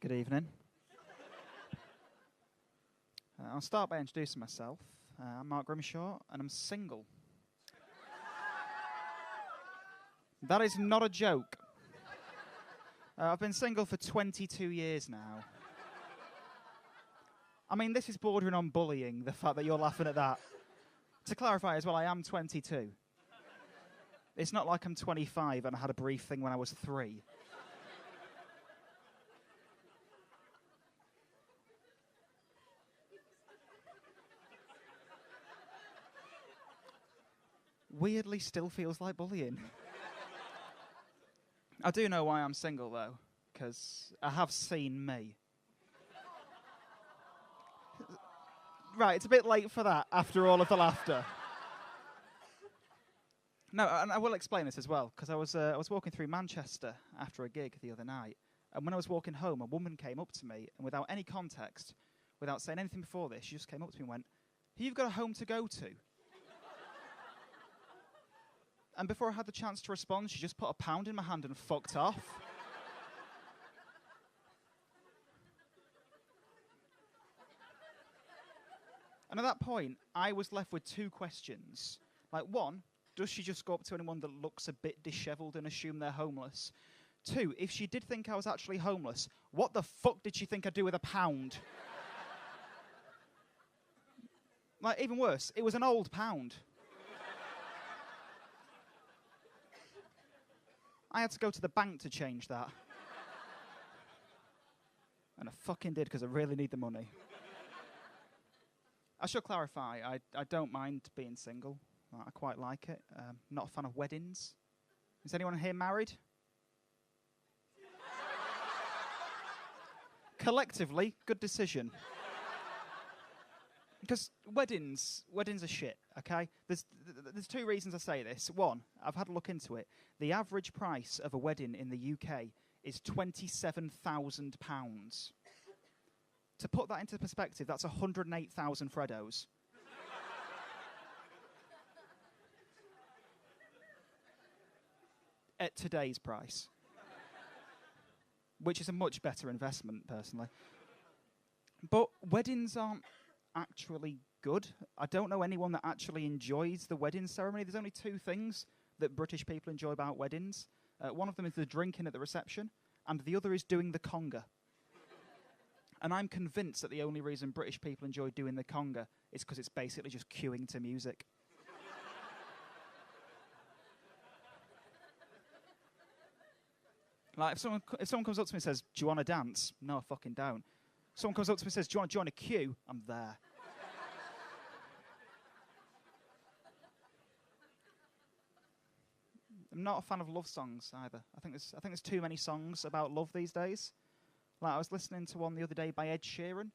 Good evening. I'll start by introducing myself. I'm Mark Grimshaw, and I'm single. That is not a joke. I've been single for 22 years now. I mean, this is bordering on bullying, the fact that you're laughing at that. To clarify as well, I am 22. It's not like I'm 25 and I had a brief thing when I was 3. Weirdly still feels like bullying. I do know why I'm single, though, because I have seen me. Right, it's a bit late for that after all of the laughter. No, and I will explain this as well, because I was walking through Manchester after a gig the other night, and when I was walking home, a woman came up to me, and without any context, without saying anything before this, she just came up to me and went, "Have you got a home to go to?" And before I had the chance to respond, she just put a pound in my hand and fucked off. And at that point, I was left with 2 questions. Like, 1, does she just go up to anyone that looks a bit dishevelled and assume they're homeless? 2, if she did think I was actually homeless, what the fuck did she think I'd do with a pound? Like, even worse, it was an old pound. I had to go to the bank to change that. And I fucking did, because I really need the money. I should clarify, I don't mind being single. I quite like it. Not a fan of weddings. Is anyone here married? Collectively, good decision. Because weddings are shit, okay? There's 2 reasons I say this. 1, I've had a look into it. The average price of a wedding in the UK is £27,000. To put that into perspective, that's 108,000 Freddos. At today's price. Which is a much better investment, personally. But weddings aren't actually good. I don't know anyone that actually enjoys the wedding ceremony. There's only 2 things that British people enjoy about weddings. One of them is the drinking at the reception, and the other is doing the conga. And I'm convinced that the only reason British people enjoy doing the conga is because it's basically just queuing to music. Like, if someone comes up to me and says, "Do you want to dance?" No, I fucking don't. Someone comes up to me and says, "Do you want to join a queue?" I'm there. I'm not a fan of love songs either. I think there's too many songs about love these days. Like, I was listening to one the other day by Ed Sheeran,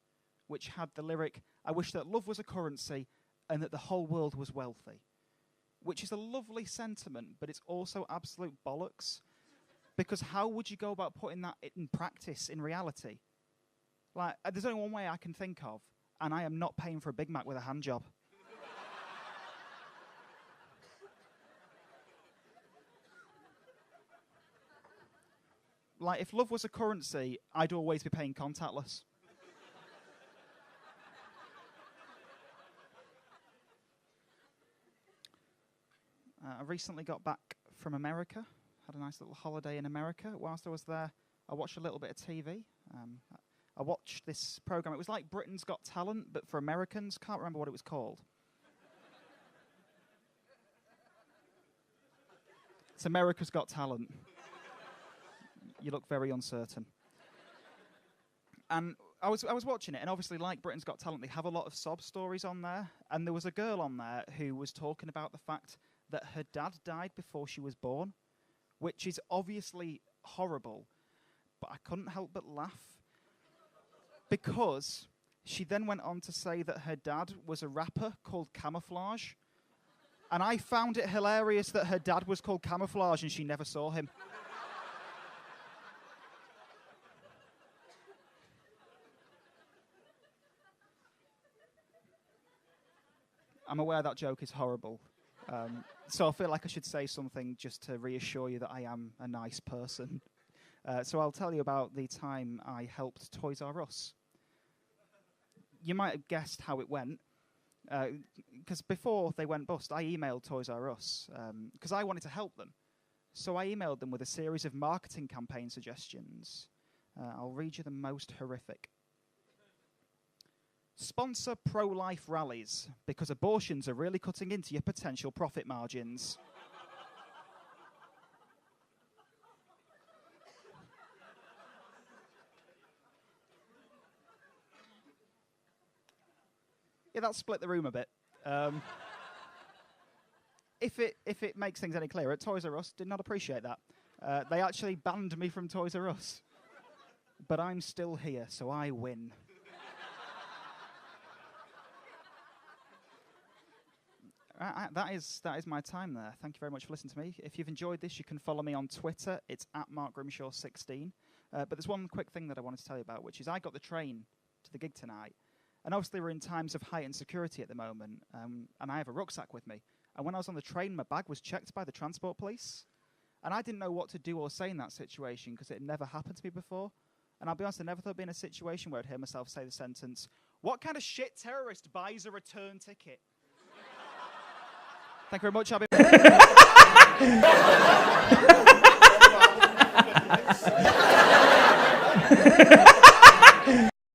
which had the lyric, "I wish that love was a currency and that the whole world was wealthy." Which is a lovely sentiment, but it's also absolute bollocks. Because how would you go about putting that in practice, in reality? Like, there's only one way I can think of, and I am not paying for a Big Mac with a hand job. Like, if love was a currency, I'd always be paying contactless. I recently got back from America. Had a nice little holiday in America. Whilst I was there, I watched a little bit of TV. I watched this program. It was like Britain's Got Talent, but for Americans. Can't remember what it was called. It's America's Got Talent. You look very uncertain. And I was watching it, and obviously, like Britain's Got Talent, they have a lot of sob stories on there. And there was a girl on there who was talking about the fact that her dad died before she was born, which is obviously horrible. But I couldn't help but laugh. Because she then went on to say that her dad was a rapper called Camouflage. And I found it hilarious that her dad was called Camouflage and she never saw him. I'm aware that joke is horrible. So I feel like I should say something just to reassure you that I am a nice person. So I'll tell you about the time I helped Toys R Us. You might have guessed how it went, because before they went bust, I emailed Toys R Us, because I wanted to help them. So I emailed them with a series of marketing campaign suggestions. I'll read you the most horrific. Sponsor pro-life rallies, because abortions are really cutting into your potential profit margins. Yeah, that split the room a bit. If it makes things any clearer, Toys R Us did not appreciate that. They actually banned me from Toys R Us. But I'm still here, so I win. That is my time there. Thank you very much for listening to me. If you've enjoyed this, you can follow me on Twitter. It's @MarkGrimshaw16. But there's one quick thing that I wanted to tell you about, which is I got the train to the gig tonight. And obviously we're in times of heightened security at the moment, and I have a rucksack with me. And when I was on the train, my bag was checked by the transport police. And I didn't know what to do or say in that situation because it had never happened to me before. And I'll be honest, I never thought I'd be in a situation where I'd hear myself say the sentence, "What kind of shit terrorist buys a return ticket?" Thank you very much. I'll be